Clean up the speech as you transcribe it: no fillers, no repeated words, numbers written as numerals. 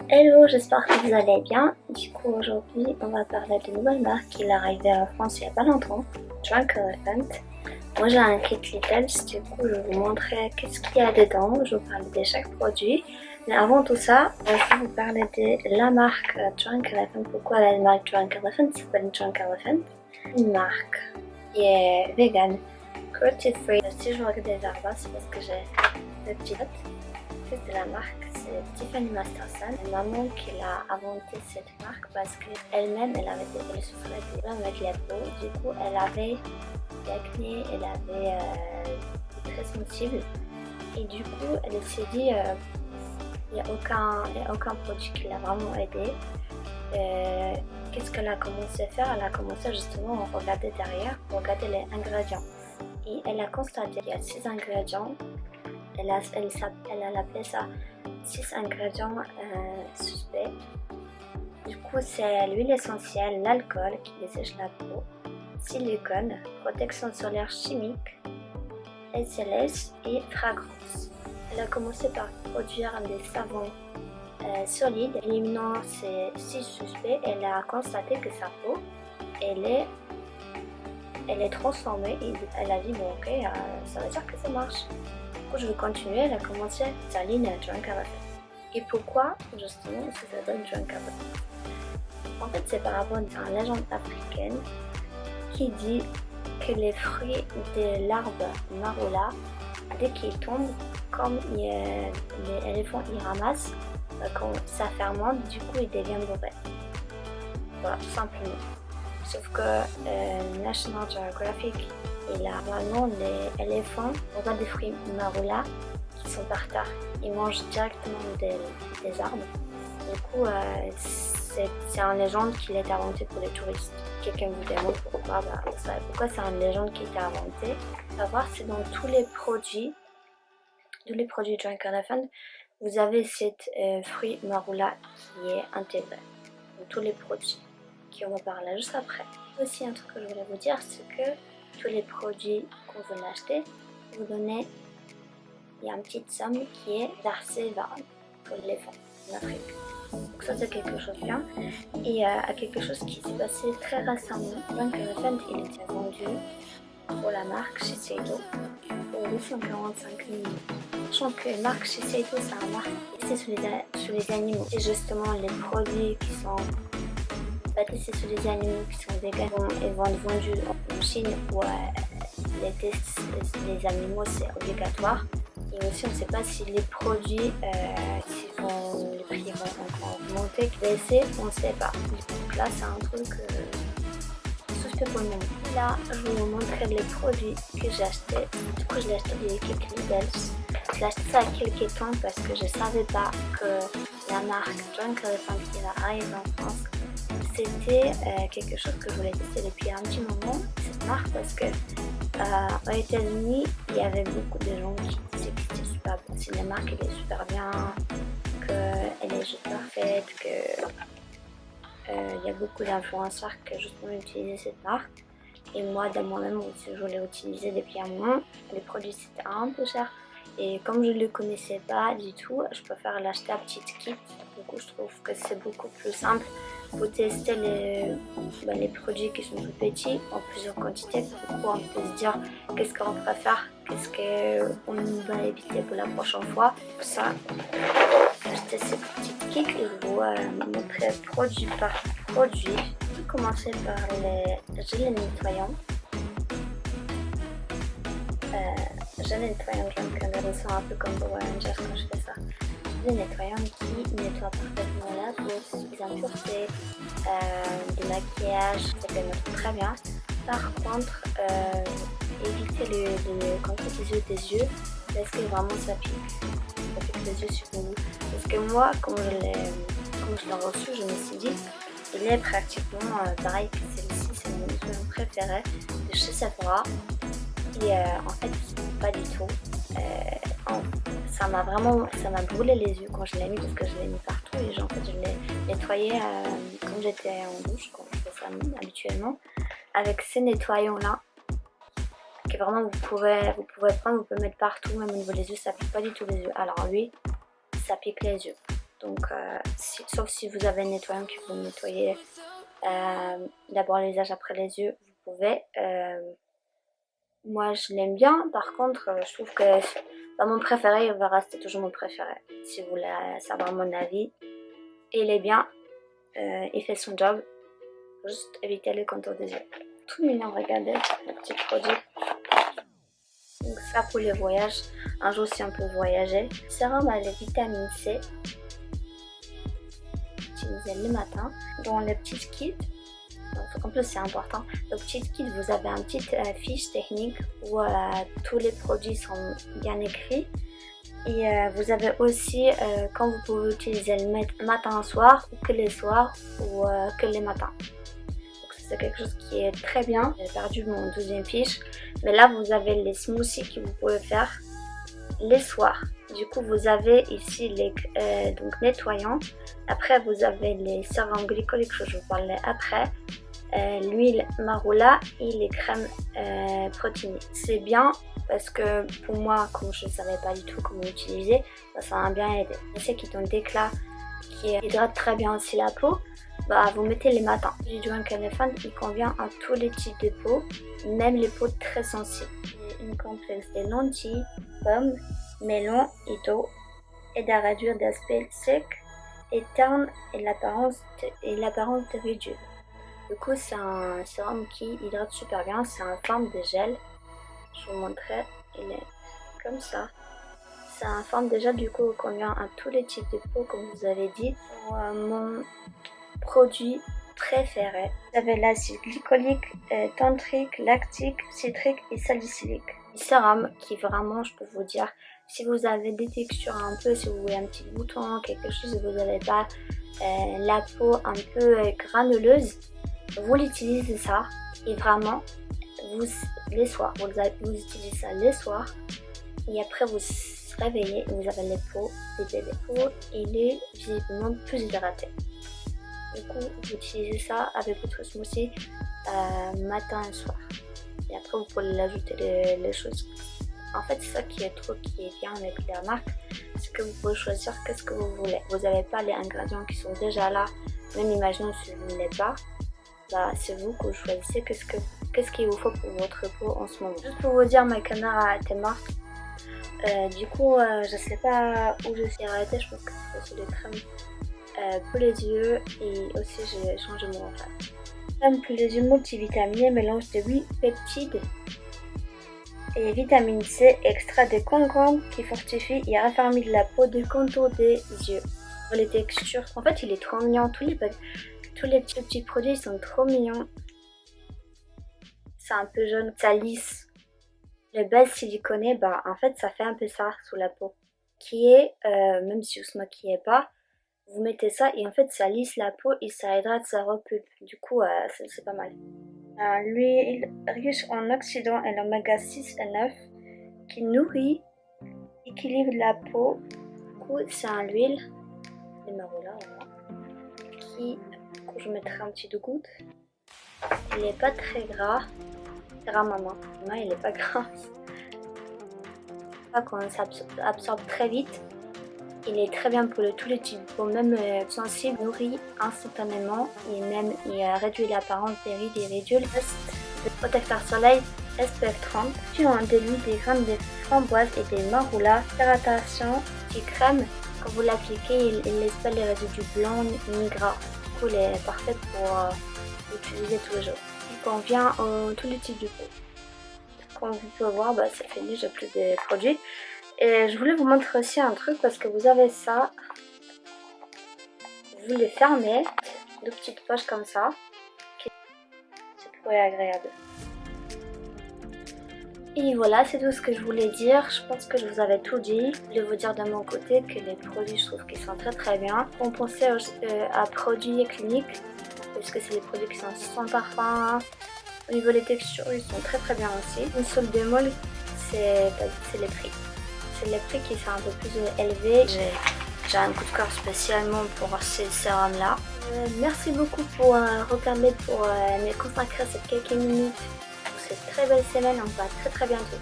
Hello, j'espère que vous allez bien. Du coup, aujourd'hui, on va parler d'une nouvelle marque qui est arrivée en France il n'y a pas longtemps, Drunk Elephant. Moi, j'ai un kit Littles, du coup, je vais vous montrer qu'est-ce qu'il y a dedans. Je vais vous parler de chaque produit. Mais avant tout ça, je vais vous parler de la marque Drunk Elephant. Pourquoi la marque Drunk Elephant s'appelle Drunk Elephant? Une marque qui est vegan, cruelty free. Si je regarde des arbres, c'est parce que j'ai le petit note. De la marque, c'est Tiffany Masterson. La maman qui a inventé cette marque parce qu'elle-même, elle souffrait de problèmes avec la peau. Du coup, elle avait l'acné, elle avait très sensible. Et du coup, elle s'est dit, il n'y a aucun produit qui l'a vraiment aidé. Qu'est-ce qu'elle a commencé à faire? Elle a commencé justement à regarder derrière, pour regarder les ingrédients. Et elle a constaté qu'il y a 6 ingrédients. Elle a appelé ça 6 ingrédients suspects. Du coup, c'est l'huile essentielle, l'alcool qui dessèche la peau, silicone, protection solaire chimique, SLS et fragrance. Elle a commencé par produire des savons solides, éliminant ces 6 suspects. Elle a constaté que sa peau, elle est transformée et elle a dit bon ok, ça veut dire que ça marche. Du coup, je vais continuer. Elle a commencé sa ligne Drunk Elephant. Et pourquoi justement ça s'appelle Drunk Elephant? En fait, c'est par rapport à une légende africaine qui dit que les fruits de l'arbre marula, dès qu'ils tombent, comme les éléphants ils ramassent, quand ça fermente, du coup ils deviennent mauvais. Voilà, tout simplement. Sauf que National Geographic, et là, normalement, les éléphants, on voit des fruits marula qui sont par terre. Ils mangent directement des arbres. Du coup, c'est une légende qui a été inventée pour les touristes. Quelqu'un vous demande pourquoi, pourquoi c'est une légende qui a été inventée. À voir, c'est dans tous les produits Drunk Elephant, vous avez cette fruit marula qui est intégré dans tous les produits, qui on va parler juste après. Aussi, un truc que je voulais vous dire, c'est que tous les produits qu'on veut l'acheter, vous donnez, il y a une petite somme qui est versée pour l'éléphant en Afrique. Donc ça c'est quelque chose de bien. Et quelque chose qui s'est passé très récemment, Drunk Elephant il était vendu pour la marque Shiseido pour 845 000 €. Sachant que la marque Shiseido c'est une marque qui est sur les animaux. Et justement les produits qui sont bâtissés sur les animaux qui sont véganes et vont être vendus en Chine où les tests les animaux c'est obligatoire. Et aussi on ne sait pas si les produits, les prix vont encore monter, baisser, on ne sait pas. Donc là c'est un truc suspect pour le moment. Là je vais vous montrer les produits que j'ai achetés. Du coup je l'ai acheté des kits Lidl. Je l'ai acheté ça il y a quelques temps parce que je ne savais pas que la marque Drunk Elephant qui va arriver en France, c'était quelque chose que je voulais tester depuis un petit moment, cette marque, parce que aux États-Unis il y avait beaucoup de gens qui disaient que c'était super bon, c'est une marque elle est super bien, qu'elle est juste parfaite, que il y a beaucoup d'influenceurs qui justement utilisaient cette marque. Et moi, de moi-même aussi, je l'ai utilisé depuis un moment. Les produits c'était un peu cher. Et comme je ne le connaissais pas du tout, je préfère l'acheter à petit kit. Du coup, je trouve que c'est beaucoup plus simple pour tester les produits qui sont tout petits en plusieurs quantités. Du coup, on peut se dire qu'est-ce qu'on préfère, qu'est-ce qu'on va éviter pour la prochaine fois. Pour ça, acheter ces petits kits et je vous montrer produit par produit. Je vais commencer par les gels nettoyants. Gel nettoyant Drunk Elephant, un peu comme Power Rangers quand je fais ça. Gel nettoyant qui nettoie parfaitement la peau, les impuretés, du maquillage, ça peut nettoyer très bien. Par contre, évitez quand vous faites des yeux, parce que vraiment ça pique les yeux sur vous. Parce que moi, comme je l'ai reçu, je me suis dit, il est pratiquement pareil que celui-ci, c'est mon nettoyant préféré de chez Sephora. Et en fait, pas du tout. Ça m'a brûlé les yeux quand je l'ai mis parce que je l'ai mis partout et en fait je l'ai nettoyé comme j'étais en douche, quand je fais ça habituellement, avec ces nettoyants là que vraiment vous pouvez prendre, vous pouvez mettre partout, même au niveau des yeux, ça pique pas du tout les yeux. Alors lui, ça pique les yeux. Donc sauf si vous avez un nettoyant qui vous nettoyer d'abord les visage après les yeux, vous pouvez. Moi je l'aime bien, par contre je trouve que mon préféré, il va rester toujours mon préféré. Si vous voulez savoir mon avis, il est bien, il fait son job, juste éviter les contours des yeux. Tout mignon, regardez le petit produit. Donc ça pour les voyages, un jour si on peut voyager. Le sérum a les vitamines C, utilisé le matin, dans le petit kit. Donc, en plus c'est important, le petit kit vous avez un petit fiche technique où tous les produits sont bien écrits. Et vous avez aussi quand vous pouvez utiliser le matin soir, ou que les soirs, ou que les matins. Donc c'est quelque chose qui est très bien. J'ai perdu mon deuxième fiche, mais là vous avez les smoothies que vous pouvez faire les soirs. Du coup vous avez ici les donc nettoyants. Après vous avez les sérums glycoliques que je vous parlais après. L'huile marula et les crèmes protéinées. C'est bien parce que pour moi, comme je ne savais pas du tout comment utiliser, ça m'a bien aidé. Je sais qu'ils ont des éclats qui hydratent très bien aussi la peau. Vous mettez les matins. Le Drunk Elephant, il convient à tous les types de peau, même les peaux très sensibles. Une complexe de lentilles, pommes, melon et d'eau, aide à réduire d'aspect sec et terne et l'apparence de ridule. Du coup, c'est un sérum qui hydrate super bien. C'est en forme de gel. Je vous montrerai. Il est comme ça. C'est en forme de gel. Du coup, il convient à tous les types de peau, comme vous avez dit. Pour mon produit préféré, vous avez l'acide glycolique, tantrique, lactique, citrique et salicylique. Le sérum qui vraiment, je peux vous dire, si vous avez des textures un peu, si vous voulez un petit bouton, quelque chose, et vous n'avez pas la peau un peu granuleuse, vous l'utilisez ça et vraiment les soirs, vous utilisez ça les soirs et après vous réveillez et vous avez les peaux des bébés. Il est visiblement plus hydraté. Du coup vous utilisez ça avec votre smoothie matin et soir. Et après vous pouvez l'ajouter les choses. En fait c'est ça qui est bien avec les marques, c'est que vous pouvez choisir qu'est-ce que vous voulez. Vous n'avez pas les ingrédients qui sont déjà là, même imaginons si vous ne l'avez pas. C'est vous que vous choisissez qu'est-ce qu'il vous faut pour votre peau en ce moment. Juste pour vous dire, ma caméra était morte. Du coup, je sais pas où je suis arrêtée. Je pense que c'est sur les crèmes pour les yeux et aussi j'ai changé mon enfant. Crème pour les yeux multivitaminée, mélange de 8 peptides et vitamine C, extrait de concombre qui fortifie et raffermit la peau du contour des yeux. Pour les textures, en fait, il est trop mignon. Tous les petits produits sont trop mignons. C'est un peu jaune, ça lisse. Le base siliconé, en fait ça fait un peu ça sous la peau. Qui est, même si vous ne se maquillez pas, vous mettez ça et en fait ça lisse la peau et ça hydrate, ça repulpe. Du coup c'est pas mal. L'huile riche en oxydants et l'oméga 6 et 9 qui nourrit, équilibre la peau. Du coup c'est un huile de marula qui... Je mettrai un petit de goutte. Il n'est pas très gras. Gras maman. Non, il n'est pas gras. Quand ça absorbe très vite. Il est très bien pour tous les types de peau, même sensible, nourrit instantanément et même il réduit l'apparence des rides et ridules. De protecteur soleil SPF 30. Puis on de l'huile, des graines de framboise et des marula. Hydratation qui crème. Quand vous l'appliquez, il laisse pas les résidus blancs ni gras. Il est parfait pour l'utiliser tous les jours. Il convient à tous les types de peau. Comme vous pouvez voir, c'est fini, j'ai plus de produits. Et je voulais vous montrer aussi un truc parce que vous avez ça. Vous les fermez, deux petites poches comme ça. C'est plutôt agréable. Et voilà, c'est tout ce que je voulais dire. Je pense que je vous avais tout dit. Je voulais vous dire de mon côté que les produits, je trouve qu'ils sont très très bien. On pensait à produits cliniques, parce que c'est des produits qui sont sans parfum. Au niveau des textures, ils sont très très bien aussi. Une seule bémol, c'est les prix. C'est les prix qui sont un peu plus élevés. J'ai un coup de cœur spécialement pour ces sérums-là. Merci beaucoup pour regarder, pour me consacrer ces quelques minutes. Cette très belle semaine, on se voit très très bientôt.